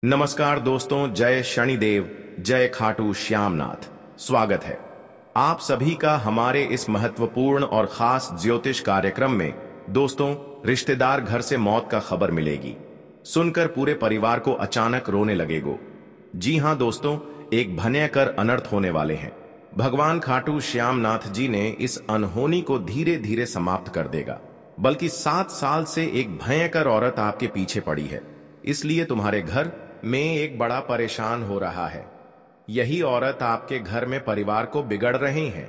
नमस्कार दोस्तों, जय शनिदेव, जय खाटू श्यामनाथ। स्वागत है आप सभी का हमारे इस महत्वपूर्ण और खास ज्योतिष कार्यक्रम में। दोस्तों, रिश्तेदार घर से मौत का खबर मिलेगी, सुनकर पूरे परिवार को अचानक रोने लगेगो। जी हां दोस्तों, एक भयंकर अनर्थ होने वाले हैं। भगवान खाटू श्यामनाथ जी ने इस अनहोनी को धीरे धीरे समाप्त कर देगा। बल्कि 7 साल से एक भयंकर औरत आपके पीछे पड़ी है, इसलिए तुम्हारे घर में एक बड़ा परेशान हो रहा है। यही औरत आपके घर में परिवार को बिगड़ रही है।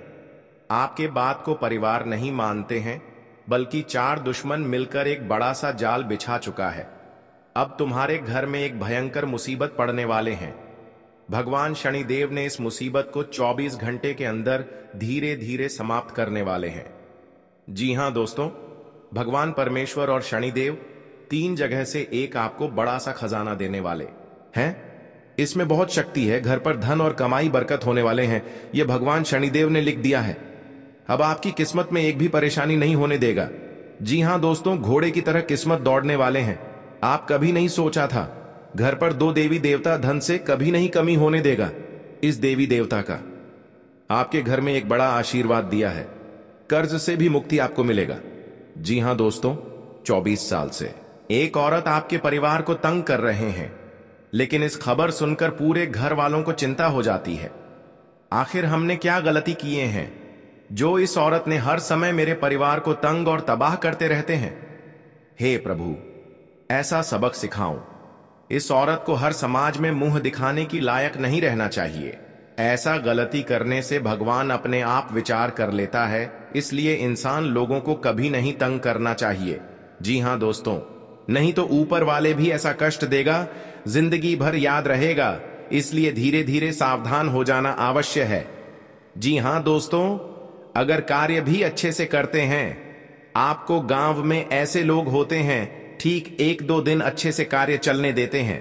आपके बात को परिवार नहीं मानते हैं, बल्कि 4 दुश्मन मिलकर एक बड़ा सा जाल बिछा चुका है। अब तुम्हारे घर में एक भयंकर मुसीबत पड़ने वाले हैं। भगवान शनिदेव ने इस मुसीबत को 24 घंटे के अंदर धीरे धीरे समाप्त करने वाले हैं। जी हां दोस्तों, भगवान परमेश्वर और शनिदेव 3 जगह से एक आपको बड़ा सा खजाना देने वाले हैं। इसमें बहुत शक्ति है, घर पर धन और कमाई बरकत होने वाले हैं। यह भगवान शनिदेव ने लिख दिया है। अब आपकी किस्मत में एक भी परेशानी नहीं होने देगा। जी हां दोस्तों, घोड़े की तरह किस्मत दौड़ने वाले हैं। आप कभी नहीं सोचा था, घर पर 2 देवी देवता धन से कभी नहीं कमी होने देगा। इस देवी देवता का आपके घर में एक बड़ा आशीर्वाद दिया है। कर्ज से भी मुक्ति आपको मिलेगा। जी हां दोस्तों, 24 साल से एक औरत आपके परिवार को तंग कर रहे हैं, लेकिन इस खबर सुनकर पूरे घर वालों को चिंता हो जाती है। आखिर हमने क्या गलती किए हैं जो इस औरत ने हर समय मेरे परिवार को तंग और तबाह करते रहते हैं। हे प्रभु, ऐसा सबक सिखाओ। इस औरत को हर समाज में मुंह दिखाने की लायक नहीं रहना चाहिए। ऐसा गलती करने से भगवान अपने आप विचार कर लेता है, इसलिए इंसान लोगों को कभी नहीं तंग करना चाहिए। जी हां दोस्तों, नहीं तो ऊपर वाले भी ऐसा कष्ट देगा, जिंदगी भर याद रहेगा। इसलिए धीरे धीरे सावधान हो जाना आवश्य है। जी हां दोस्तों, अगर कार्य भी अच्छे से करते हैं, आपको गांव में ऐसे लोग होते हैं, ठीक 1-2 दिन अच्छे से कार्य चलने देते हैं,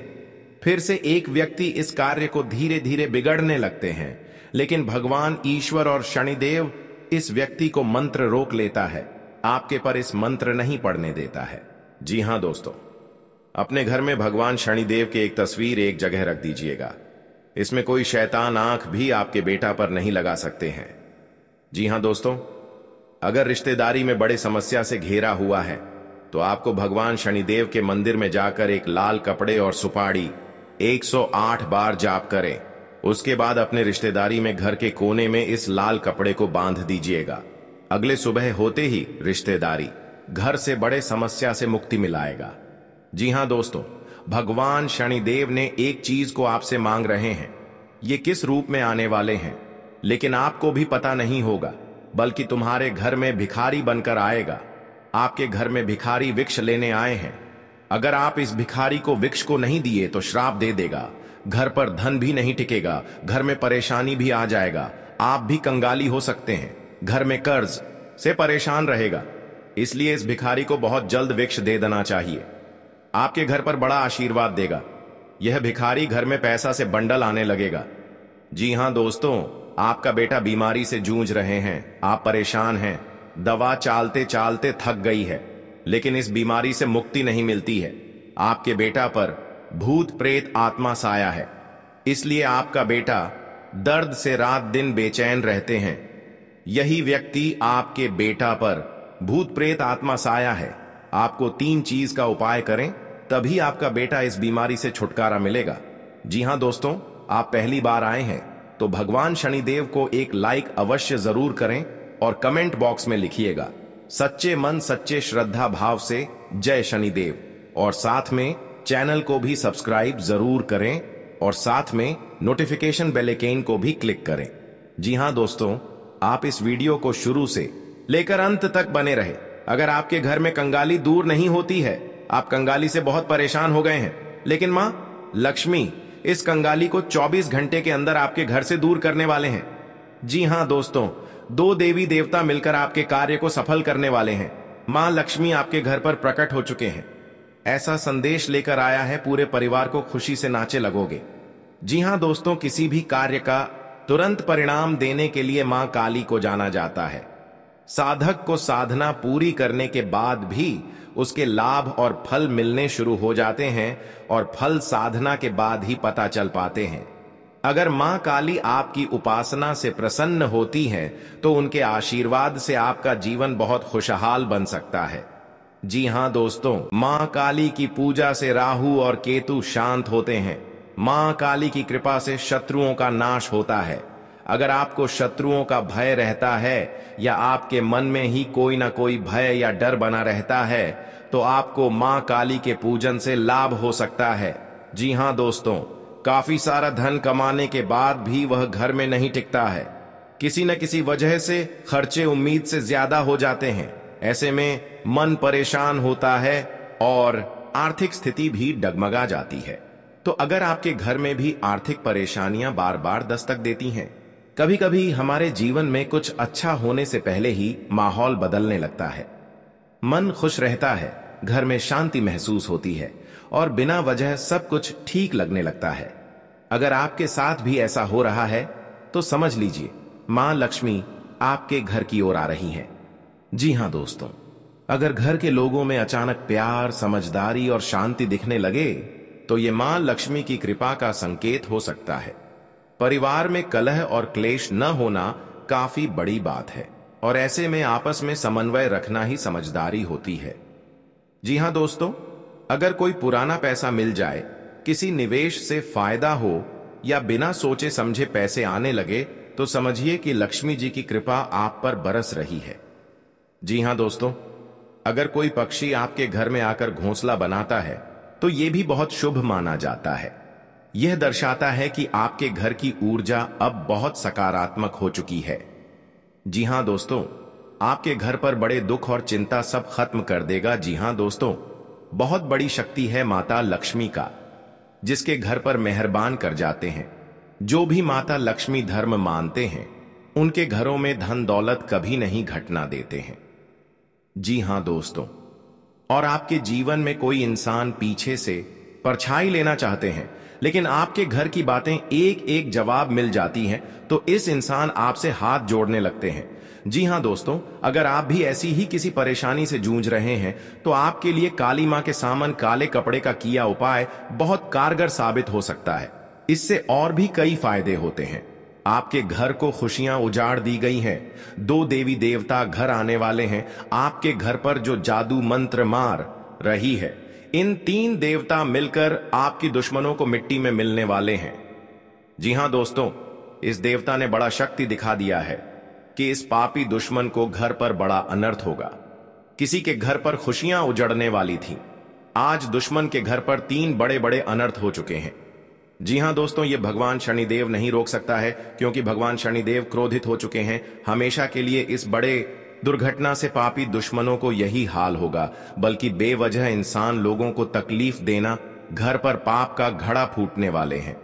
फिर से एक व्यक्ति इस कार्य को धीरे धीरे बिगड़ने लगते हैं। लेकिन भगवान ईश्वर और शनिदेव इस व्यक्ति को मंत्र रोक लेता है, आपके पर इस मंत्र नहीं पड़ने देता है। जी हां दोस्तों, अपने घर में भगवान शनिदेव की एक तस्वीर एक जगह रख दीजिएगा। इसमें कोई शैतान आंख भी आपके बेटा पर नहीं लगा सकते हैं। जी हां दोस्तों, अगर रिश्तेदारी में बड़े समस्या से घेरा हुआ है, तो आपको भगवान शनिदेव के मंदिर में जाकर एक लाल कपड़े और सुपारी 108 बार जाप करें। उसके बाद अपने रिश्तेदारी में घर के कोने में इस लाल कपड़े को बांध दीजिएगा। अगले सुबह होते ही रिश्तेदारी घर से बड़े समस्या से मुक्ति मिलाएगा। जी हां दोस्तों, भगवान शनिदेव ने एक चीज को आपसे मांग रहे हैं। ये किस रूप में आने वाले हैं, लेकिन आपको भी पता नहीं होगा, बल्कि तुम्हारे घर में भिखारी बनकर आएगा। आपके घर में भिखारी वृक्ष लेने आए हैं। अगर आप इस भिखारी को वृक्ष को नहीं दिए तो श्राप दे देगा। घर पर धन भी नहीं टिकेगा, घर में परेशानी भी आ जाएगा। आप भी कंगाली हो सकते हैं, घर में कर्ज से परेशान रहेगा। इसलिए इस भिखारी को बहुत जल्द वृक्ष दे देना चाहिए। आपके घर पर बड़ा आशीर्वाद देगा। यह भिखारी घर में पैसा से बंडल आने लगेगा। जी हां दोस्तों, आपका बेटा बीमारी से जूझ रहे हैं, आप परेशान हैं, दवा चालते चालते थक गई है, लेकिन इस बीमारी से मुक्ति नहीं मिलती है। आपके बेटा पर भूत प्रेत आत्मा साया है, इसलिए आपका बेटा दर्द से रात दिन बेचैन रहते हैं। यही व्यक्ति आपके बेटा पर भूत प्रेत आत्मा साया है। आपको 3 चीज का उपाय करें, तभी आपका बेटा इस बीमारी से छुटकारा मिलेगा। जी हां दोस्तों, आप पहली बार आए हैं तो भगवान शनिदेव को एक लाइक अवश्य जरूर करें और कमेंट बॉक्स में लिखिएगा सच्चे मन सच्चे श्रद्धा भाव से जय शनिदेव। और साथ में चैनल को भी सब्सक्राइब जरूर करें और साथ में नोटिफिकेशन बेल आइकन को भी क्लिक करें। जी हां दोस्तों, आप इस वीडियो को शुरू से लेकर अंत तक बने रहे। अगर आपके घर में कंगाली दूर नहीं होती है, आप कंगाली से बहुत परेशान हो गए हैं, लेकिन मां लक्ष्मी इस कंगाली को 24 घंटे के अंदर आपके घर से दूर करने वाले हैं। जी हां दोस्तों, 2 देवी देवता मिलकर आपके कार्य को सफल करने वाले हैं। मां लक्ष्मी आपके घर पर प्रकट हो चुके हैं। ऐसा संदेश लेकर आया है, पूरे परिवार को खुशी से नाचे लगोगे। जी हां दोस्तों, किसी भी कार्य का तुरंत परिणाम देने के लिए मां काली को जाना जाता है। साधक को साधना पूरी करने के बाद भी उसके लाभ और फल मिलने शुरू हो जाते हैं और फल साधना के बाद ही पता चल पाते हैं। अगर मां काली आपकी उपासना से प्रसन्न होती हैं, तो उनके आशीर्वाद से आपका जीवन बहुत खुशहाल बन सकता है। जी हां दोस्तों, मां काली की पूजा से राहु और केतु शांत होते हैं। मां काली की कृपा से शत्रुओं का नाश होता है। अगर आपको शत्रुओं का भय रहता है या आपके मन में ही कोई ना कोई भय या डर बना रहता है, तो आपको मां काली के पूजन से लाभ हो सकता है। जी हां दोस्तों, काफी सारा धन कमाने के बाद भी वह घर में नहीं टिकता है। किसी न किसी वजह से खर्चे उम्मीद से ज्यादा हो जाते हैं। ऐसे में मन परेशान होता है और आर्थिक स्थिति भी डगमगा जाती है। तो अगर आपके घर में भी आर्थिक परेशानियां बार बार दस्तक देती हैं, कभी कभी हमारे जीवन में कुछ अच्छा होने से पहले ही माहौल बदलने लगता है। मन खुश रहता है, घर में शांति महसूस होती है और बिना वजह सब कुछ ठीक लगने लगता है। अगर आपके साथ भी ऐसा हो रहा है तो समझ लीजिए मां लक्ष्मी आपके घर की ओर आ रही हैं। जी हां दोस्तों, अगर घर के लोगों में अचानक प्यार, समझदारी और शांति दिखने लगे तो ये मां लक्ष्मी की कृपा का संकेत हो सकता है। परिवार में कलह और क्लेश न होना काफी बड़ी बात है और ऐसे में आपस में समन्वय रखना ही समझदारी होती है। जी हां दोस्तों, अगर कोई पुराना पैसा मिल जाए, किसी निवेश से फायदा हो या बिना सोचे समझे पैसे आने लगे, तो समझिए कि लक्ष्मी जी की कृपा आप पर बरस रही है। जी हां दोस्तों, अगर कोई पक्षी आपके घर में आकर घोंसला बनाता है तो यह भी बहुत शुभ माना जाता है। यह दर्शाता है कि आपके घर की ऊर्जा अब बहुत सकारात्मक हो चुकी है। जी हां दोस्तों, आपके घर पर बड़े दुख और चिंता सब खत्म कर देगा। जी हां दोस्तों, बहुत बड़ी शक्ति है माता लक्ष्मी का, जिसके घर पर मेहरबान कर जाते हैं। जो भी माता लक्ष्मी धर्म मानते हैं, उनके घरों में धन दौलत कभी नहीं घटना देते हैं। जी हां दोस्तों, और आपके जीवन में कोई इंसान पीछे से परछाई लेना चाहते हैं, लेकिन आपके घर की बातें एक एक जवाब मिल जाती हैं, तो इस इंसान आपसे हाथ जोड़ने लगते हैं। जी हां दोस्तों, अगर आप भी ऐसी ही किसी परेशानी से जूझ रहे हैं, तो आपके लिए काली मां के सामन काले कपड़े का किया उपाय बहुत कारगर साबित हो सकता है। इससे और भी कई फायदे होते हैं। आपके घर को खुशियां उजाड़ दी गई हैं। 2 देवी देवता घर आने वाले हैं। आपके घर पर जो जादू मंत्र मार रही है, इन 3 देवता मिलकर आपकी दुश्मनों को मिट्टी में मिलने वाले हैं। जी हां दोस्तों, इस देवता ने बड़ा शक्ति दिखा दिया है कि इस पापी दुश्मन को घर पर बड़ा अनर्थ होगा। किसी के घर पर खुशियां उजड़ने वाली थी, आज दुश्मन के घर पर 3 बड़े बड़े अनर्थ हो चुके हैं। जी हां दोस्तों, ये भगवान शनिदेव नहीं रोक सकता है, क्योंकि भगवान शनिदेव क्रोधित हो चुके हैं। हमेशा के लिए इस बड़े दुर्घटना से पापी दुश्मनों को यही हाल होगा, बल्कि बेवजह इंसान लोगों को तकलीफ देना, घर पर पाप का घड़ा फूटने वाले हैं।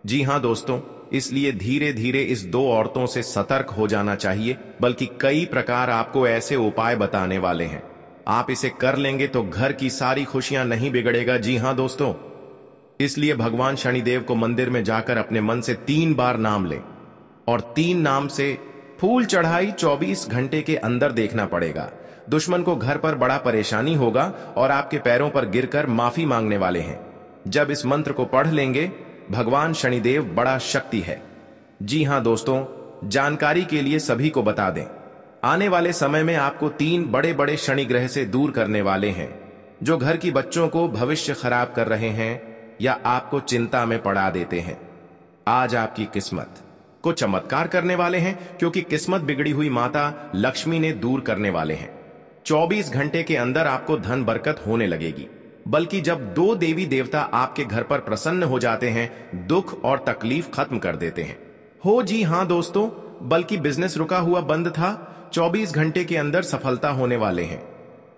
जी हां दोस्तों, इसलिए धीरे धीरे इस 2 औरतों से सतर्क हो जाना चाहिए, बल्कि कई प्रकार आपको ऐसे उपाय बताने वाले हैं। आप इसे कर लेंगे तो घर की सारी खुशियां नहीं बिगड़ेगा। जी हां दोस्तों, इसलिए भगवान शनिदेव को मंदिर में जाकर अपने मन से 3 बार नाम लें और 3 नाम से फूल चढ़ाई 24 घंटे के अंदर देखना पड़ेगा। दुश्मन को घर पर बड़ा परेशानी होगा और आपके पैरों पर गिरकर माफी मांगने वाले हैं। जब इस मंत्र को पढ़ लेंगे, भगवान शनिदेव बड़ा शक्ति है। जी हां दोस्तों, जानकारी के लिए सभी को बता दें, आने वाले समय में आपको 3 बड़े बड़े शनि ग्रह से दूर करने वाले हैं, जो घर की बच्चों को भविष्य खराब कर रहे हैं या आपको चिंता में पड़ा देते हैं। आज आपकी किस्मत को चमत्कार करने वाले हैं, क्योंकि किस्मत बिगड़ी हुई माता लक्ष्मी ने दूर करने वाले हैं। 24 घंटे के अंदर आपको धन बरकत होने लगेगी। बल्कि जब 2 देवी देवता आपके घर पर प्रसन्न हो जाते हैं, दुख और तकलीफ खत्म कर देते हैं। हो जी हां दोस्तों, बल्कि बिजनेस रुका हुआ बंद था, 24 घंटे के अंदर सफलता होने वाले हैं।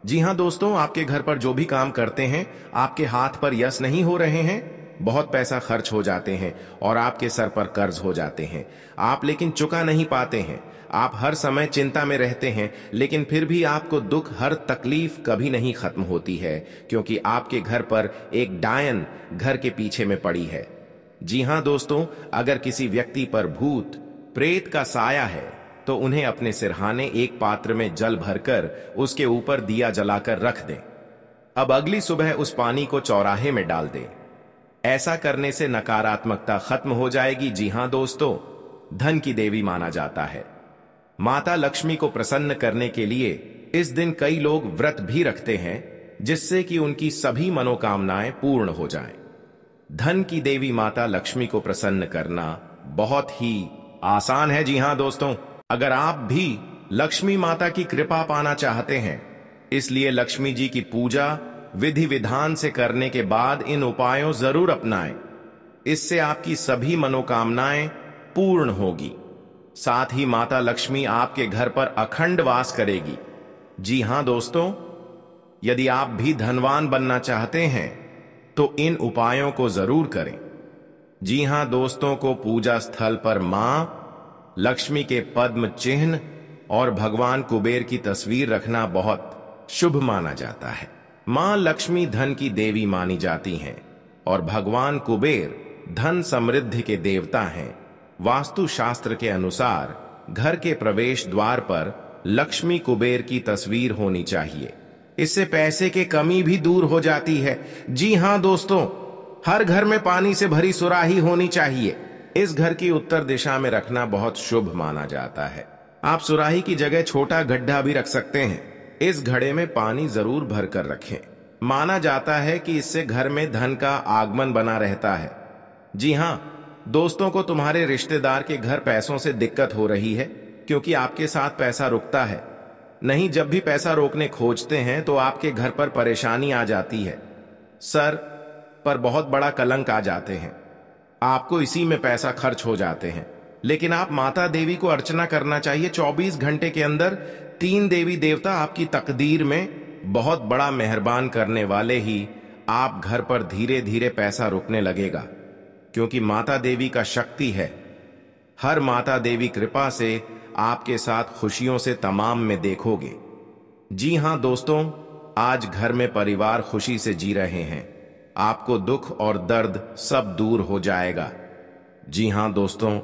जी हां दोस्तों, आपके घर पर जो भी काम करते हैं, आपके हाथ पर यश नहीं हो रहे हैं, बहुत पैसा खर्च हो जाते हैं और आपके सर पर कर्ज हो जाते हैं, आप लेकिन चुका नहीं पाते हैं। आप हर समय चिंता में रहते हैं, लेकिन फिर भी आपको दुख, हर तकलीफ कभी नहीं खत्म होती है, क्योंकि आपके घर पर एक डायन घर के पीछे में पड़ी है। जी हां दोस्तों, अगर किसी व्यक्ति पर भूत प्रेत का साया है तो उन्हें अपने सिरहाने एक पात्र में जल भरकर उसके ऊपर दिया जलाकर रख दें। अब अगली सुबह उस पानी को चौराहे में डाल दें। ऐसा करने से नकारात्मकता खत्म हो जाएगी। जी हां दोस्तों, धन की देवी माना जाता है। माता लक्ष्मी को प्रसन्न करने के लिए इस दिन कई लोग व्रत भी रखते हैं, जिससे कि उनकी सभी मनोकामनाएं पूर्ण हो जाएं। धन की देवी माता लक्ष्मी को प्रसन्न करना बहुत ही आसान है। जी हां दोस्तों, अगर आप भी लक्ष्मी माता की कृपा पाना चाहते हैं, इसलिए लक्ष्मी जी की पूजा विधि विधान से करने के बाद इन उपायों जरूर अपनाएं। इससे आपकी सभी मनोकामनाएं पूर्ण होगी। साथ ही माता लक्ष्मी आपके घर पर अखंड वास करेगी। जी हां दोस्तों, यदि आप भी धनवान बनना चाहते हैं तो इन उपायों को जरूर करें। जी हां दोस्तों, को पूजा स्थल पर मां लक्ष्मी के पद्म चिन्ह और भगवान कुबेर की तस्वीर रखना बहुत शुभ माना जाता है। मां लक्ष्मी धन की देवी मानी जाती हैं और भगवान कुबेर धन समृद्धि के देवता हैं। वास्तु शास्त्र के अनुसार घर के प्रवेश द्वार पर लक्ष्मी कुबेर की तस्वीर होनी चाहिए। इससे पैसे की कमी भी दूर हो जाती है। जी हां दोस्तों, हर घर में पानी से भरी सुराही होनी चाहिए। इस घर की उत्तर दिशा में रखना बहुत शुभ माना जाता है। आप सुराही की जगह छोटा गड्ढा भी रख सकते हैं। इस घड़े में पानी जरूर भरकर रखें। माना जाता है कि इससे घर में धन का आगमन बना रहता है। जी हां दोस्तों, को तुम्हारे रिश्तेदार के घर पैसों से दिक्कत हो रही है क्योंकि आपके साथ पैसा रुकता है। नहीं, जब भी पैसा रोकने खोजते हैं तो आपके घर पर परेशानी आ जाती है। सर पर बहुत बड़ा कलंक आ जाते हैं। आपको इसी में पैसा खर्च हो जाते हैं। लेकिन आप माता देवी को अर्चना करना चाहिए। 24 घंटे के अंदर 3 देवी देवता आपकी तकदीर में बहुत बड़ा मेहरबान करने वाले ही आप घर पर धीरे धीरे पैसा रुकने लगेगा, क्योंकि माता देवी का शक्ति है। हर माता देवी कृपा से आपके साथ खुशियों से तमाम में देखोगे। जी हां दोस्तों, आज घर में परिवार खुशी से जी रहे हैं। आपको दुख और दर्द सब दूर हो जाएगा। जी हां दोस्तों,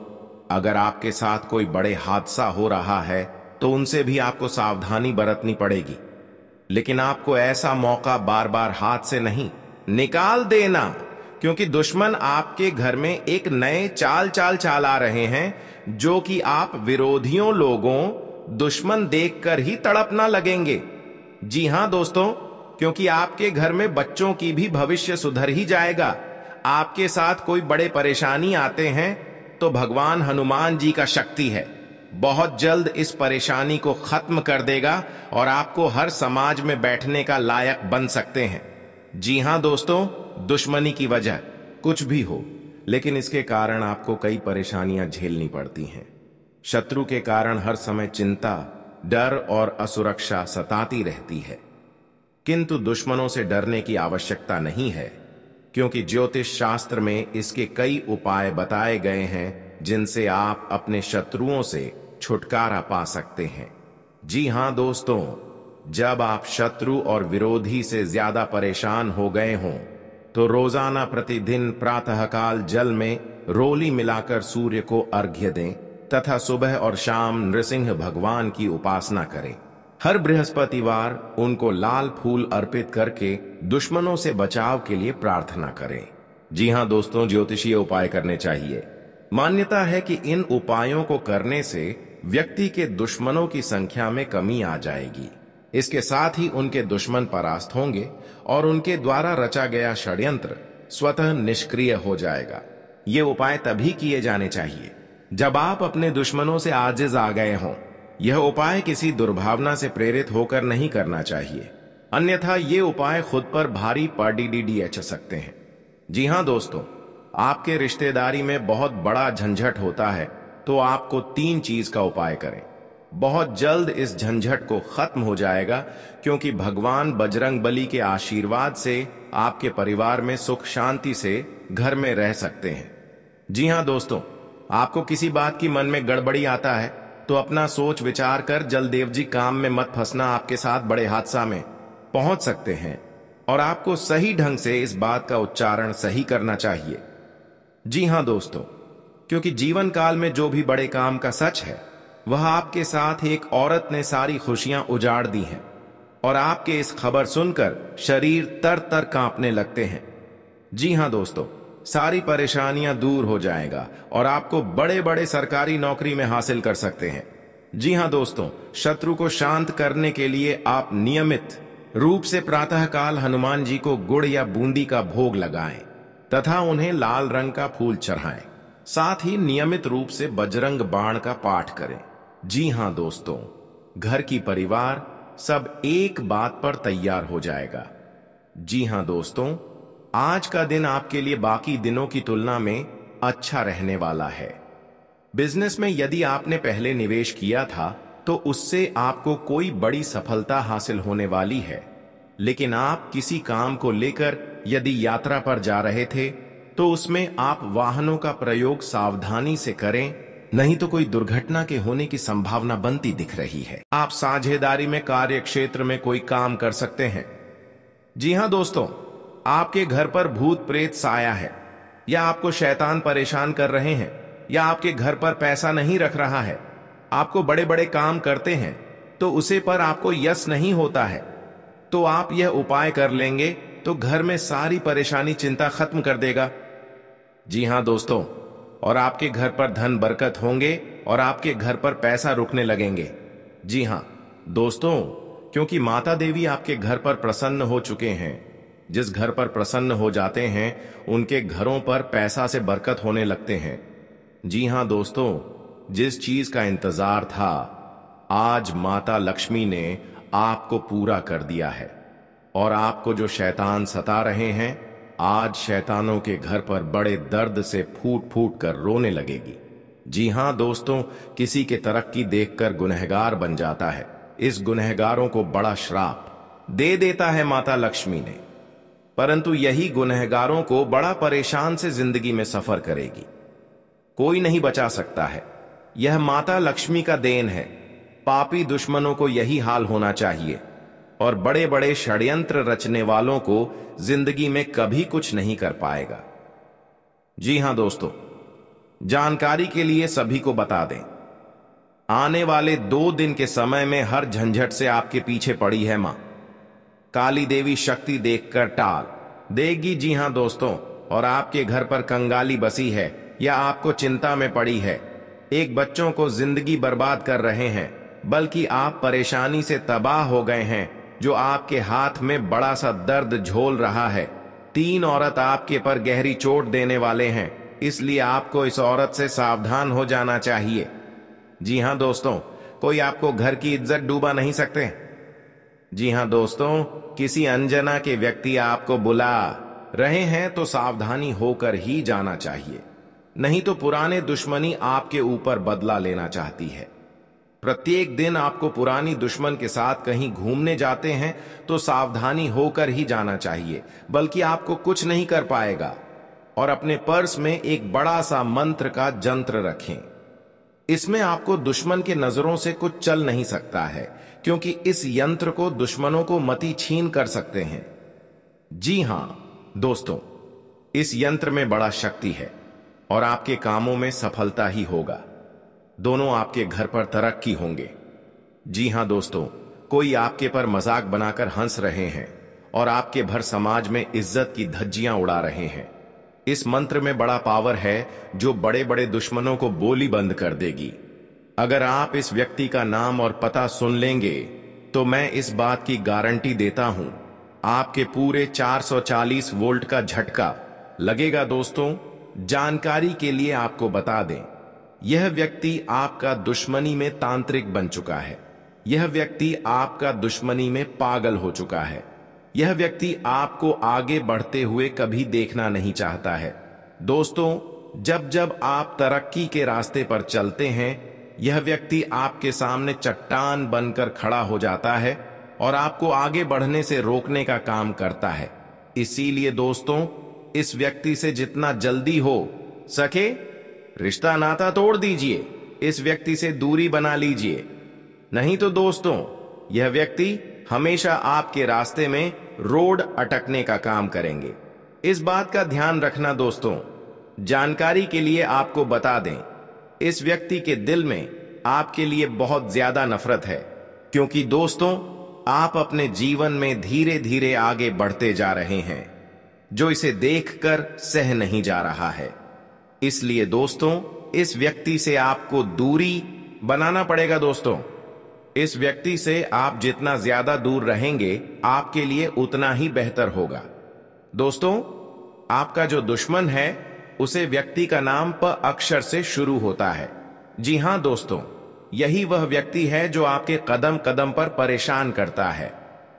अगर आपके साथ कोई बड़े हादसा हो रहा है तो उनसे भी आपको सावधानी बरतनी पड़ेगी। लेकिन आपको ऐसा मौका बार बार हाथ से नहीं निकाल देना, क्योंकि दुश्मन आपके घर में एक नए चाल आ रहे हैं, जो कि आप विरोधियों लोगों दुश्मन देखकर ही तड़पना लगेंगे। जी हां दोस्तों, क्योंकि आपके घर में बच्चों की भी भविष्य सुधर ही जाएगा। आपके साथ कोई बड़े परेशानी आते हैं तो भगवान हनुमान जी का शक्ति है, बहुत जल्द इस परेशानी को खत्म कर देगा और आपको हर समाज में बैठने का लायक बन सकते हैं। जी हां दोस्तों, दुश्मनी की वजह कुछ भी हो, लेकिन इसके कारण आपको कई परेशानियां झेलनी पड़ती हैं। शत्रु के कारण हर समय चिंता, डर और असुरक्षा सताती रहती है। किंतु दुश्मनों से डरने की आवश्यकता नहीं है, क्योंकि ज्योतिष शास्त्र में इसके कई उपाय बताए गए हैं जिनसे आप अपने शत्रुओं से छुटकारा पा सकते हैं। जी हां दोस्तों, जब आप शत्रु और विरोधी से ज्यादा परेशान हो गए हों तो रोजाना प्रतिदिन प्रातःकाल जल में रोली मिलाकर सूर्य को अर्घ्य दें तथा सुबह और शाम नृसिंह भगवान की उपासना करें। हर बृहस्पतिवार उनको लाल फूल अर्पित करके दुश्मनों से बचाव के लिए प्रार्थना करें। जी हां दोस्तों, ज्योतिषीय उपाय करने चाहिए। मान्यता है कि इन उपायों को करने से व्यक्ति के दुश्मनों की संख्या में कमी आ जाएगी। इसके साथ ही उनके दुश्मन परास्त होंगे और उनके द्वारा रचा गया षड्यंत्र स्वतः निष्क्रिय हो जाएगा। ये उपाय तभी किए जाने चाहिए जब आप अपने दुश्मनों से आजिज आ गए हों। यह उपाय किसी दुर्भावना से प्रेरित होकर नहीं करना चाहिए, अन्यथा ये उपाय खुद पर भारी पड़ सकते हैं। जी हां दोस्तों, आपके रिश्तेदारी में बहुत बड़ा झंझट होता है तो आपको 3 चीज का उपाय करें। बहुत जल्द इस झंझट को खत्म हो जाएगा, क्योंकि भगवान बजरंगबली के आशीर्वाद से आपके परिवार में सुख शांति से घर में रह सकते हैं। जी हां दोस्तों, आपको किसी बात की मन में गड़बड़ी आता है तो अपना सोच विचार कर जलदेव काम में मत फंसना। आपके साथ बड़े हादसा में पहुंच सकते हैं और आपको सही ढंग से इस बात का उच्चारण सही करना चाहिए। जी हां दोस्तों, क्योंकि जीवन काल में जो भी बड़े काम का सच है वह आपके साथ एक औरत ने सारी खुशियां उजाड़ दी हैं और आपके इस खबर सुनकर शरीर तर तर कांपने लगते हैं। जी हां दोस्तों, सारी परेशानियां दूर हो जाएगा और आपको बड़े बड़े सरकारी नौकरी में हासिल कर सकते हैं। जी हां दोस्तों, शत्रु को शांत करने के लिए आप नियमित रूप से प्रातःकाल हनुमान जी को गुड़ या बूंदी का भोग लगाएं तथा उन्हें लाल रंग का फूल चढ़ाएं। साथ ही नियमित रूप से बजरंग बाण का पाठ करें। जी हां दोस्तों, घर की परिवार सब एक बात पर तैयार हो जाएगा। जी हां दोस्तों, आज का दिन आपके लिए बाकी दिनों की तुलना में अच्छा रहने वाला है। बिजनेस में यदि आपने पहले निवेश किया था तो उससे आपको कोई बड़ी सफलता हासिल होने वाली है, लेकिन आप किसी काम को लेकर यदि यात्रा पर जा रहे थे तो उसमें आप वाहनों का प्रयोग सावधानी से करें, नहीं तो कोई दुर्घटना के होने की संभावना बनती दिख रही है। आप साझेदारी में कार्य क्षेत्र में कोई काम कर सकते हैं। जी हां दोस्तों, आपके घर पर भूत प्रेत साया है, या आपको शैतान परेशान कर रहे हैं, या आपके घर पर पैसा नहीं रख रहा है, आपको बड़े बड़े काम करते हैं तो उसे पर आपको यश नहीं होता है, तो आप यह उपाय कर लेंगे तो घर में सारी परेशानी चिंता खत्म कर देगा। जी हां दोस्तों, और आपके घर पर धन बरकत होंगे और आपके घर पर पैसा रुकने लगेंगे। जी हां दोस्तों, क्योंकि माता देवी आपके घर पर प्रसन्न हो चुके हैं। जिस घर पर प्रसन्न हो जाते हैं उनके घरों पर पैसा से बरकत होने लगते हैं। जी हां दोस्तों, जिस चीज का इंतजार था आज माता लक्ष्मी ने आपको पूरा कर दिया है, और आपको जो शैतान सता रहे हैं आज शैतानों के घर पर बड़े दर्द से फूट फूट कर रोने लगेगी। जी हां दोस्तों, किसी के तरक्की देखकर गुनहगार बन जाता है। इस गुनहगारों को बड़ा श्राप दे देता है माता लक्ष्मी ने, परंतु यही गुनहगारों को बड़ा परेशान से जिंदगी में सफर करेगी। कोई नहीं बचा सकता है, यह माता लक्ष्मी का देन है। पापी दुश्मनों को यही हाल होना चाहिए, और बड़े बड़े षड्यंत्र रचने वालों को जिंदगी में कभी कुछ नहीं कर पाएगा। जी हां दोस्तों, जानकारी के लिए सभी को बता दें, आने वाले 2 दिन के समय में हर झंझट से आपके पीछे पड़ी है मां काली देवी। शक्ति देखकर टाल देगी। जी हां दोस्तों, और आपके घर पर कंगाली बसी है या आपको चिंता में पड़ी है। एक बच्चों को जिंदगी बर्बाद कर रहे हैं, बल्कि आप परेशानी से तबाह हो गए हैं, जो आपके हाथ में बड़ा सा दर्द झोल रहा है। 3 औरत आपके पर गहरी चोट देने वाले हैं, इसलिए आपको इस औरत से सावधान हो जाना चाहिए। जी हां दोस्तों, कोई आपको घर की इज्जत डूबा नहीं सकते। जी हां दोस्तों, किसी अनजाना के व्यक्ति आपको बुला रहे हैं तो सावधानी होकर ही जाना चाहिए, नहीं तो पुराने दुश्मनी आपके ऊपर बदला लेना चाहती है। प्रत्येक दिन आपको पुरानी दुश्मन के साथ कहीं घूमने जाते हैं तो सावधानी होकर ही जाना चाहिए, बल्कि आपको कुछ नहीं कर पाएगा। और अपने पर्स में एक बड़ा सा मंत्र का जंत्र रखें। इसमें आपको दुश्मन के नजरों से कुछ चल नहीं सकता है, क्योंकि इस यंत्र को दुश्मनों को मति छीन कर सकते हैं। जी हां दोस्तों, इस यंत्र में बड़ा शक्ति है और आपके कामों में सफलता ही होगा। दोनों आपके घर पर तरक्की होंगे। जी हां दोस्तों, कोई आपके पर मजाक बनाकर हंस रहे हैं और आपके भर समाज में इज्जत की धज्जियां उड़ा रहे हैं। इस मंत्र में बड़ा पावर है जो बड़े बड़े दुश्मनों को बोली बंद कर देगी। अगर आप इस व्यक्ति का नाम और पता सुन लेंगे तो मैं इस बात की गारंटी देता हूं, आपके पूरे 440 वोल्ट का झटका लगेगा। दोस्तों, जानकारी के लिए आपको बता दें, यह व्यक्ति आपका दुश्मनी में तांत्रिक बन चुका है। यह व्यक्ति आपका दुश्मनी में पागल हो चुका है। यह व्यक्ति आपको आगे बढ़ते हुए कभी देखना नहीं चाहता है। दोस्तों, जब जब आप तरक्की के रास्ते पर चलते हैं, यह व्यक्ति आपके सामने चट्टान बनकर खड़ा हो जाता है और आपको आगे बढ़ने से रोकने का काम करता है। इसीलिए दोस्तों, इस व्यक्ति से जितना जल्दी हो सके रिश्ता नाता तोड़ दीजिए, इस व्यक्ति से दूरी बना लीजिए। नहीं तो दोस्तों, यह व्यक्ति हमेशा आपके रास्ते में रोड अटकने का काम करेंगे। इस बात का ध्यान रखना दोस्तों। जानकारी के लिए आपको बता दें, इस व्यक्ति के दिल में आपके लिए बहुत ज्यादा नफरत है, क्योंकि दोस्तों आप अपने जीवन में धीरे धीरे आगे बढ़ते जा रहे हैं, जो इसे देखकर सह नहीं जा रहा है। इसलिए दोस्तों इस व्यक्ति से आपको दूरी बनाना पड़ेगा। दोस्तों इस व्यक्ति से आप जितना ज्यादा दूर रहेंगे आपके लिए उतना ही बेहतर होगा। दोस्तों आपका जो दुश्मन है उसे व्यक्ति का नाम प अक्षर से शुरू होता है। जी हां दोस्तों, यही वह व्यक्ति है जो आपके कदम कदम पर परेशान करता है।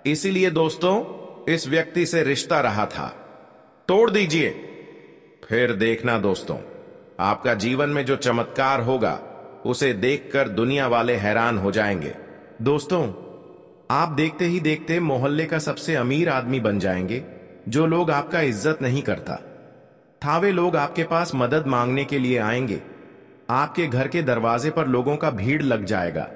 इसीलिए दोस्तों इस व्यक्ति से रिश्ता रहा था, तोड़ दीजिए। फिर देखना दोस्तों आपका जीवन में जो चमत्कार होगा उसे देखकर दुनिया वाले हैरान हो जाएंगे। दोस्तों आप देखते ही देखते मोहल्ले का सबसे अमीर आदमी बन जाएंगे। जो लोग आपका इज्जत नहीं करता था वे लोग आपके पास मदद मांगने के लिए आएंगे। आपके घर के दरवाजे पर लोगों का भीड़ लग जाएगा।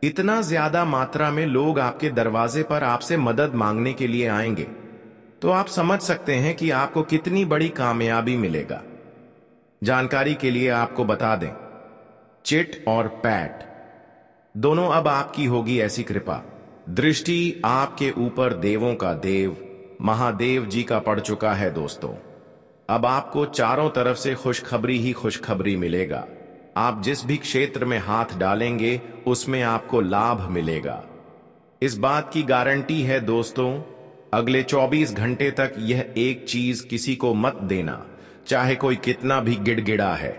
इतना ज्यादा मात्रा में लोग आपके दरवाजे पर आपसे मदद मांगने के लिए आएंगे तो आप समझ सकते हैं कि आपको कितनी बड़ी कामयाबी मिलेगा। जानकारी के लिए आपको बता दें, चिट और पैट दोनों अब आपकी होगी ऐसी कृपा। दृष्टि आपके ऊपर देवों का देव महादेव जी का पड़ चुका है। दोस्तों अब आपको चारों तरफ से खुशखबरी ही खुशखबरी मिलेगा। आप जिस भी क्षेत्र में हाथ डालेंगे उसमें आपको लाभ मिलेगा। इस बात की गारंटी है दोस्तों, अगले 24 घंटे तक यह एक चीज किसी को मत देना, चाहे कोई कितना भी गिड़गिड़ा है,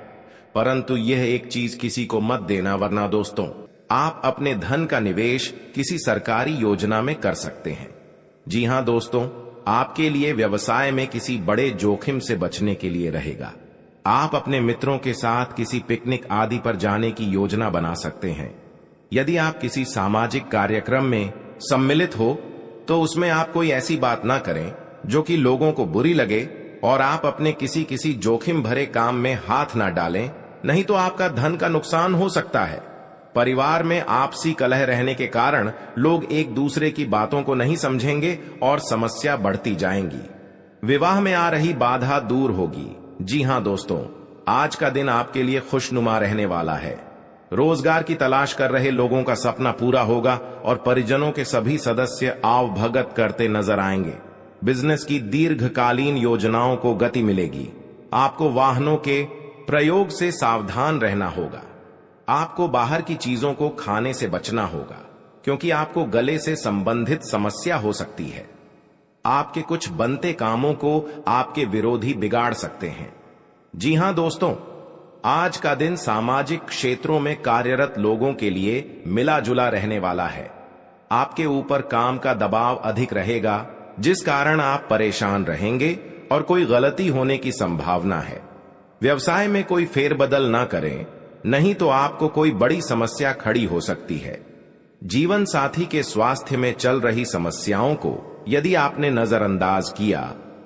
परंतु यह एक चीज किसी को मत देना, वरना दोस्तों आप अपने धन का निवेश किसी सरकारी योजना में कर सकते हैं। जी हां दोस्तों, आपके लिए व्यवसाय में किसी बड़े जोखिम से बचने के लिए रहेगा। आप अपने मित्रों के साथ किसी पिकनिक आदि पर जाने की योजना बना सकते हैं। यदि आप किसी सामाजिक कार्यक्रम में सम्मिलित हो तो उसमें आप कोई ऐसी बात ना करें जो कि लोगों को बुरी लगे, और आप अपने किसी जोखिम भरे काम में हाथ ना डालें, नहीं तो आपका धन का नुकसान हो सकता है। परिवार में आपसी कलह रहने के कारण लोग एक दूसरे की बातों को नहीं समझेंगे और समस्या बढ़ती जाएंगी। विवाह में आ रही बाधा दूर होगी। जी हां दोस्तों, आज का दिन आपके लिए खुशनुमा रहने वाला है। रोजगार की तलाश कर रहे लोगों का सपना पूरा होगा और परिजनों के सभी सदस्य आवभगत करते नजर आएंगे। बिजनेस की दीर्घकालीन योजनाओं को गति मिलेगी। आपको वाहनों के प्रयोग से सावधान रहना होगा। आपको बाहर की चीजों को खाने से बचना होगा, क्योंकि आपको गले से संबंधित समस्या हो सकती है। आपके कुछ बनते कामों को आपके विरोधी बिगाड़ सकते हैं। जी हां दोस्तों, आज का दिन सामाजिक क्षेत्रों में कार्यरत लोगों के लिए मिला जुला रहने वाला है। आपके ऊपर काम का दबाव अधिक रहेगा, जिस कारण आप परेशान रहेंगे और कोई गलती होने की संभावना है। व्यवसाय में कोई फेरबदल ना करें, नहीं तो आपको कोई बड़ी समस्या खड़ी हो सकती है। जीवन साथी के स्वास्थ्य में चल रही समस्याओं को यदि आपने नजरअंदाज किया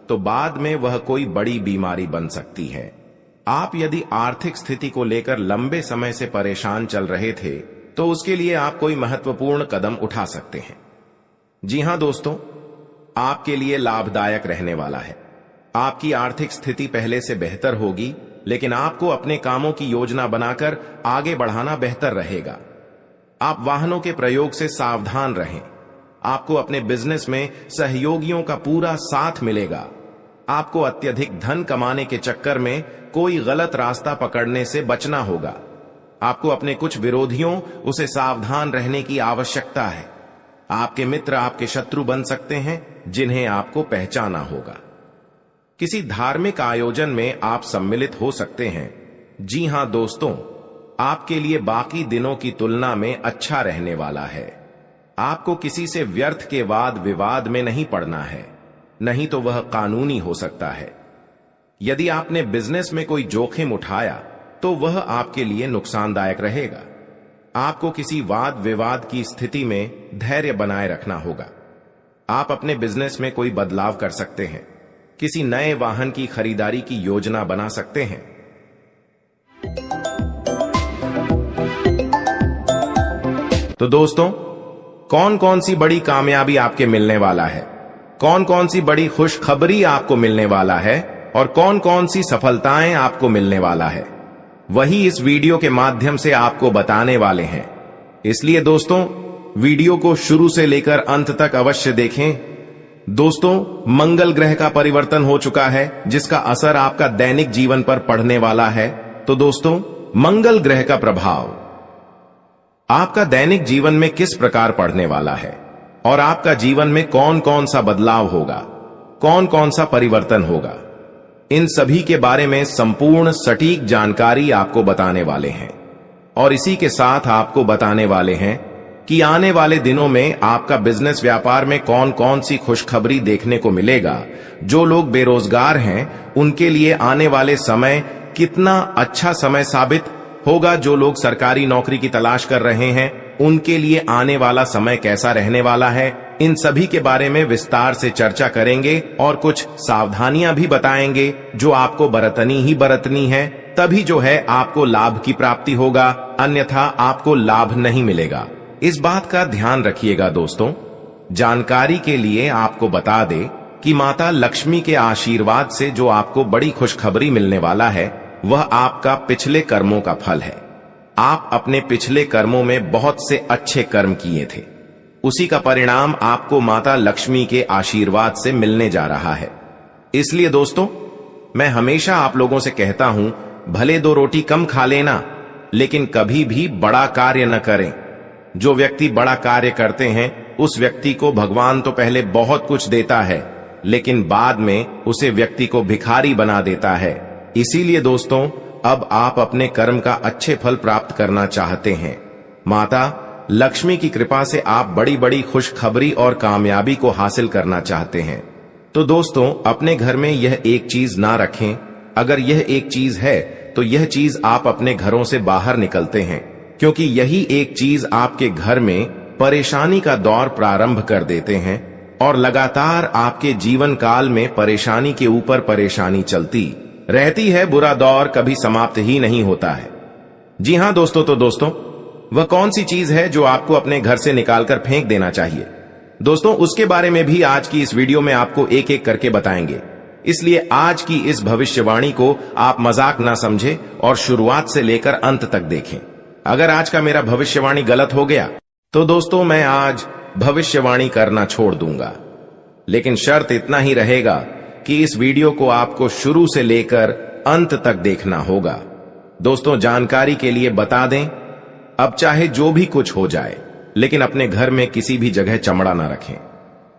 तो बाद में वह कोई बड़ी बीमारी बन सकती है। आप यदि आर्थिक स्थिति को लेकर लंबे समय से परेशान चल रहे थे तो उसके लिए आप कोई महत्वपूर्ण कदम उठा सकते हैं। जी हां दोस्तों, आपके लिए लाभदायक रहने वाला है। आपकी आर्थिक स्थिति पहले से बेहतर होगी, लेकिन आपको अपने कामों की योजना बनाकर आगे बढ़ाना बेहतर रहेगा। आप वाहनों के प्रयोग से सावधान रहें। आपको अपने बिजनेस में सहयोगियों का पूरा साथ मिलेगा। आपको अत्यधिक धन कमाने के चक्कर में कोई गलत रास्ता पकड़ने से बचना होगा। आपको अपने कुछ विरोधियों उसे सावधान रहने की आवश्यकता है। आपके मित्र आपके शत्रु बन सकते हैं, जिन्हें आपको पहचाना होगा। किसी धार्मिक आयोजन में आप सम्मिलित हो सकते हैं। जी हां दोस्तों, आपके लिए बाकी दिनों की तुलना में अच्छा रहने वाला है। आपको किसी से व्यर्थ के वाद विवाद में नहीं पड़ना है, नहीं तो वह कानूनी हो सकता है। यदि आपने बिजनेस में कोई जोखिम उठाया तो वह आपके लिए नुकसानदायक रहेगा। आपको किसी वाद विवाद की स्थिति में धैर्य बनाए रखना होगा। आप अपने बिजनेस में कोई बदलाव कर सकते हैं। किसी नए वाहन की खरीदारी की योजना बना सकते हैं। तो दोस्तों, कौन कौन सी बड़ी कामयाबी आपके मिलने वाला है, कौन कौन सी बड़ी खुशखबरी आपको मिलने वाला है और कौन कौन सी सफलताएं आपको मिलने वाला है, वही इस वीडियो के माध्यम से आपको बताने वाले हैं। इसलिए दोस्तों, वीडियो को शुरू से लेकर अंत तक अवश्य देखें। दोस्तों, मंगल ग्रह का परिवर्तन हो चुका है, जिसका असर आपका दैनिक जीवन पर पड़ने वाला है। तो दोस्तों, मंगल ग्रह का प्रभाव आपका दैनिक जीवन में किस प्रकार पड़ने वाला है और आपका जीवन में कौन कौन सा बदलाव होगा, कौन कौन सा परिवर्तन होगा, इन सभी के बारे में संपूर्ण सटीक जानकारी आपको बताने वाले हैं। और इसी के साथ आपको बताने वाले हैं कि आने वाले दिनों में आपका बिजनेस व्यापार में कौन कौन सी खुशखबरी देखने को मिलेगा। जो लोग बेरोजगार हैं उनके लिए आने वाले समय कितना अच्छा समय साबित होगा। जो लोग सरकारी नौकरी की तलाश कर रहे हैं उनके लिए आने वाला समय कैसा रहने वाला है, इन सभी के बारे में विस्तार से चर्चा करेंगे और कुछ सावधानियां भी बताएंगे जो आपको बरतनी ही बरतनी है। तभी जो है आपको लाभ की प्राप्ति होगा, अन्यथा आपको लाभ नहीं मिलेगा। इस बात का ध्यान रखिएगा दोस्तों। जानकारी के लिए आपको बता दे कि माता लक्ष्मी के आशीर्वाद से जो आपको बड़ी खुशखबरी मिलने वाला है वह आपका पिछले कर्मों का फल है। आप अपने पिछले कर्मों में बहुत से अच्छे कर्म किए थे, उसी का परिणाम आपको माता लक्ष्मी के आशीर्वाद से मिलने जा रहा है। इसलिए दोस्तों, मैं हमेशा आप लोगों से कहता हूं, भले 2 रोटी कम खा लेना, लेकिन कभी भी बड़ा कार्य न करें। जो व्यक्ति बड़ा कार्य करते हैं उस व्यक्ति को भगवान तो पहले बहुत कुछ देता है, लेकिन बाद में उसे व्यक्ति को भिखारी बना देता है। इसीलिए दोस्तों, अब आप अपने कर्म का अच्छे फल प्राप्त करना चाहते हैं। माता लक्ष्मी की कृपा से आप बड़ी बड़ी खुशखबरी और कामयाबी को हासिल करना चाहते हैं। तो दोस्तों, अपने घर में यह एक चीज ना रखें। अगर यह एक चीज है तो यह चीज आप अपने घरों से बाहर निकलते हैं, क्योंकि यही एक चीज आपके घर में परेशानी का दौर प्रारंभ कर देते हैं और लगातार आपके जीवन काल में परेशानी के ऊपर परेशानी चलती रहती है। बुरा दौर कभी समाप्त ही नहीं होता है। जी हां दोस्तों, तो दोस्तों, वह कौन सी चीज है जो आपको अपने घर से निकालकर फेंक देना चाहिए? दोस्तों, उसके बारे में भी आज की इस वीडियो में आपको एक एक करके बताएंगे। इसलिए आज की इस भविष्यवाणी को आप मजाक ना समझें और शुरुआत से लेकर अंत तक देखें। अगर आज का मेरा भविष्यवाणी गलत हो गया तो दोस्तों, मैं आज भविष्यवाणी करना छोड़ दूंगा। लेकिन शर्त इतना ही रहेगा कि इस वीडियो को आपको शुरू से लेकर अंत तक देखना होगा। दोस्तों, जानकारी के लिए बता दें, अब चाहे जो भी कुछ हो जाए, लेकिन अपने घर में किसी भी जगह चमड़ा ना रखें।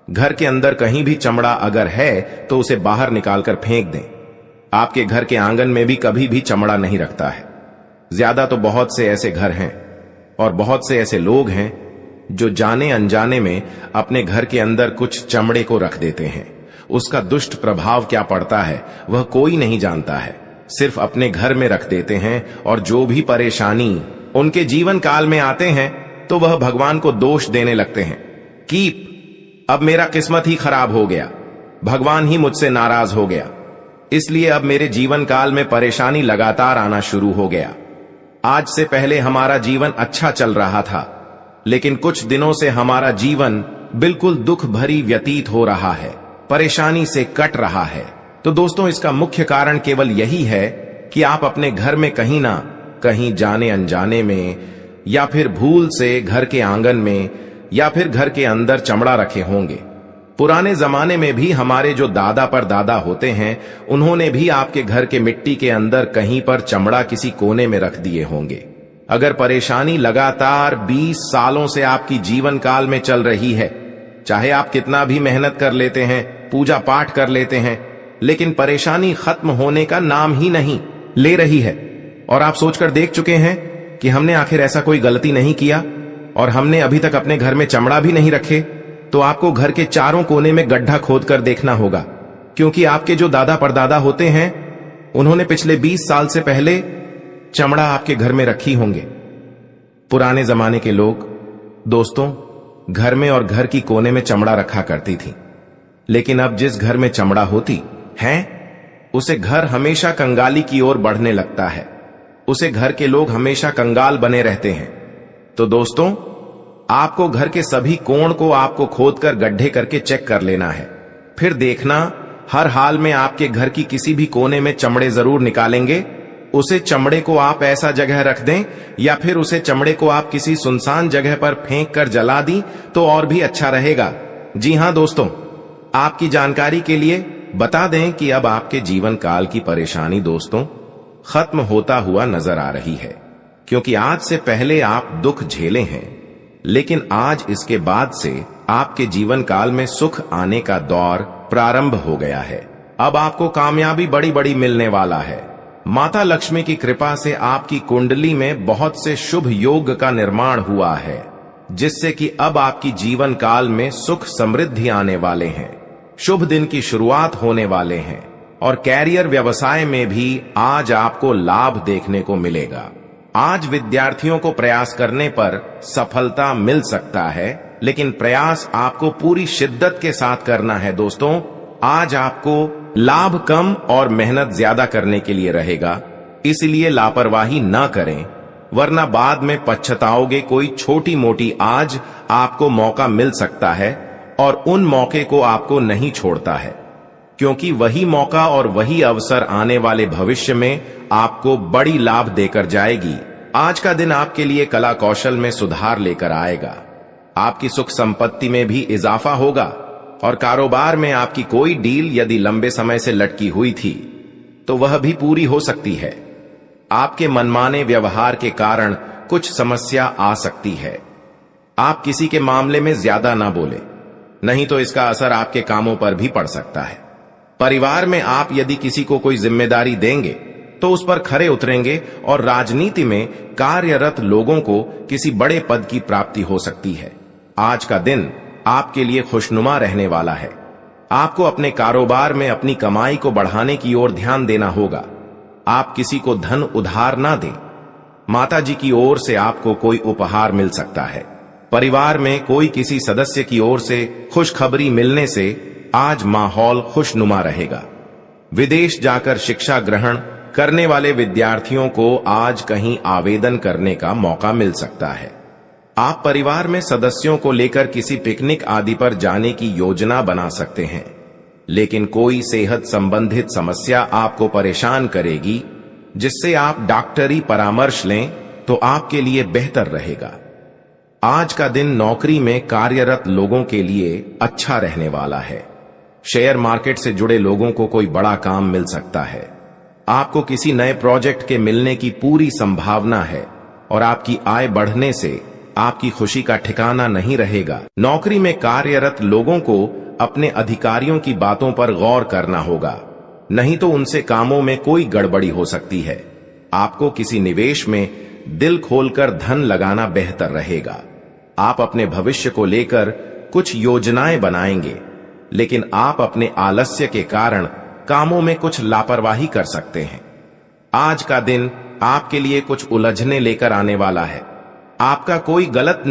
घर के अंदर कहीं भी चमड़ा अगर है तो उसे बाहर निकालकर फेंक दें। आपके घर के आंगन में भी कभी भी चमड़ा नहीं रखता है। ज्यादा तो बहुत से ऐसे घर हैं और बहुत से ऐसे लोग हैं जो जाने अनजाने में अपने घर के अंदर कुछ चमड़े को रख देते हैं। उसका दुष्ट प्रभाव क्या पड़ता है वह कोई नहीं जानता है, सिर्फ अपने घर में रख देते हैं। और जो भी परेशानी उनके जीवन काल में आते हैं तो वह भगवान को दोष देने लगते हैं कि अब मेरा किस्मत ही खराब हो गया, भगवान ही मुझसे नाराज हो गया, इसलिए अब मेरे जीवन काल में परेशानी लगातार आना शुरू हो गया। आज से पहले हमारा जीवन अच्छा चल रहा था, लेकिन कुछ दिनों से हमारा जीवन बिल्कुल दुख भरी व्यतीत हो रहा है, परेशानी से कट रहा है। तो दोस्तों, इसका मुख्य कारण केवल यही है कि आप अपने घर में कहीं ना कहीं जाने अनजाने में या फिर भूल से घर के आंगन में या फिर घर के अंदर चमड़ा रखे होंगे। पुराने जमाने में भी हमारे जो दादा पर दादा होते हैं उन्होंने भी आपके घर के मिट्टी के अंदर कहीं पर चमड़ा किसी कोने में रख दिए होंगे। अगर परेशानी लगातार 20 सालों से आपकी जीवन काल में चल रही है, चाहे आप कितना भी मेहनत कर लेते हैं, पूजा पाठ कर लेते हैं, लेकिन परेशानी खत्म होने का नाम ही नहीं ले रही है, और आप सोचकर देख चुके हैं कि हमने आखिर ऐसा कोई गलती नहीं किया और हमने अभी तक अपने घर में चमड़ा भी नहीं रखे, तो आपको घर के चारों कोने में गड्ढा खोदकर देखना होगा, क्योंकि आपके जो दादा परदादा होते हैं उन्होंने पिछले 20 साल से पहले चमड़ा आपके घर में रखी होंगे। पुराने जमाने के लोग दोस्तों घर में और घर की कोने में चमड़ा रखा करती थी, लेकिन अब जिस घर में चमड़ा होती है उसे घर हमेशा कंगाली की ओर बढ़ने लगता है, उसे घर के लोग हमेशा कंगाल बने रहते हैं। तो दोस्तों, आपको घर के सभी कोण को आपको खोदकर गड्ढे करके चेक कर लेना है, फिर देखना हर हाल में आपके घर की किसी भी कोने में चमड़े जरूर निकालेंगे उसे चमड़े को आप ऐसा जगह रख दें या फिर उसे चमड़े को आप किसी सुनसान जगह पर फेंक कर जला दी तो और भी अच्छा रहेगा। जी हां दोस्तों, आपकी जानकारी के लिए बता दें कि अब आपके जीवन काल की परेशानी दोस्तों खत्म होता हुआ नजर आ रही है, क्योंकि आज से पहले आप दुख झेले हैं, लेकिन आज इसके बाद से आपके जीवन काल में सुख आने का दौर प्रारंभ हो गया है। अब आपको कामयाबी बड़ी बड़ी मिलने वाला है। माता लक्ष्मी की कृपा से आपकी कुंडली में बहुत से शुभ योग का निर्माण हुआ है, जिससे कि अब आपकी जीवन काल में सुख समृद्धि आने वाले हैं, शुभ दिन की शुरुआत होने वाले हैं और कैरियर व्यवसाय में भी आज आपको लाभ देखने को मिलेगा। आज विद्यार्थियों को प्रयास करने पर सफलता मिल सकता है, लेकिन प्रयास आपको पूरी शिद्दत के साथ करना है दोस्तों। आज आपको लाभ कम और मेहनत ज्यादा करने के लिए रहेगा, इसलिए लापरवाही ना करें, वरना बाद में पछताओगे। कोई छोटी मोटी आज आपको मौका मिल सकता है और उन मौके को आपको नहीं छोड़ता है, क्योंकि वही मौका और वही अवसर आने वाले भविष्य में आपको बड़ी लाभ देकर जाएगी। आज का दिन आपके लिए कला कौशल में सुधार लेकर आएगा। आपकी सुख संपत्ति में भी इजाफा होगा और कारोबार में आपकी कोई डील यदि लंबे समय से लटकी हुई थी तो वह भी पूरी हो सकती है। आपके मनमाने व्यवहार के कारण कुछ समस्या आ सकती है। आप किसी के मामले में ज्यादा ना बोले, नहीं तो इसका असर आपके कामों पर भी पड़ सकता है। परिवार में आप यदि किसी को कोई जिम्मेदारी देंगे तो उस पर खरे उतरेंगे और राजनीति में कार्यरत लोगों को किसी बड़े पद की प्राप्ति हो सकती है। आज का दिन आपके लिए खुशनुमा रहने वाला है। आपको अपने कारोबार में अपनी कमाई को बढ़ाने की ओर ध्यान देना होगा। आप किसी को धन उधार ना दें। माता जी की ओर से आपको कोई उपहार मिल सकता है। परिवार में कोई किसी सदस्य की ओर से खुशखबरी मिलने से आज माहौल खुशनुमा रहेगा। विदेश जाकर शिक्षा ग्रहण करने वाले विद्यार्थियों को आज कहीं आवेदन करने का मौका मिल सकता है। आप परिवार में सदस्यों को लेकर किसी पिकनिक आदि पर जाने की योजना बना सकते हैं, लेकिन कोई सेहत संबंधित समस्या आपको परेशान करेगी, जिससे आप डॉक्टरी परामर्श लें तो आपके लिए बेहतर रहेगा। आज का दिन नौकरी में कार्यरत लोगों के लिए अच्छा रहने वाला है। शेयर मार्केट से जुड़े लोगों को कोई बड़ा काम मिल सकता है। आपको किसी नए प्रोजेक्ट के मिलने की पूरी संभावना है और आपकी आय बढ़ने से आपकी खुशी का ठिकाना नहीं रहेगा। नौकरी में कार्यरत लोगों को अपने अधिकारियों की बातों पर गौर करना होगा, नहीं तो उनसे कामों में कोई गड़बड़ी हो सकती है। आपको किसी निवेश में दिल खोलकर धन लगाना बेहतर रहेगा। आप अपने भविष्य को लेकर कुछ योजनाएं बनाएंगे, लेकिन आप अपने आलस्य के कारण कामों में कुछ लापरवाही कर सकते हैं। आज का दिन आपके लिए कुछ उलझने लेकर आने वाला है। आपका कोई गलत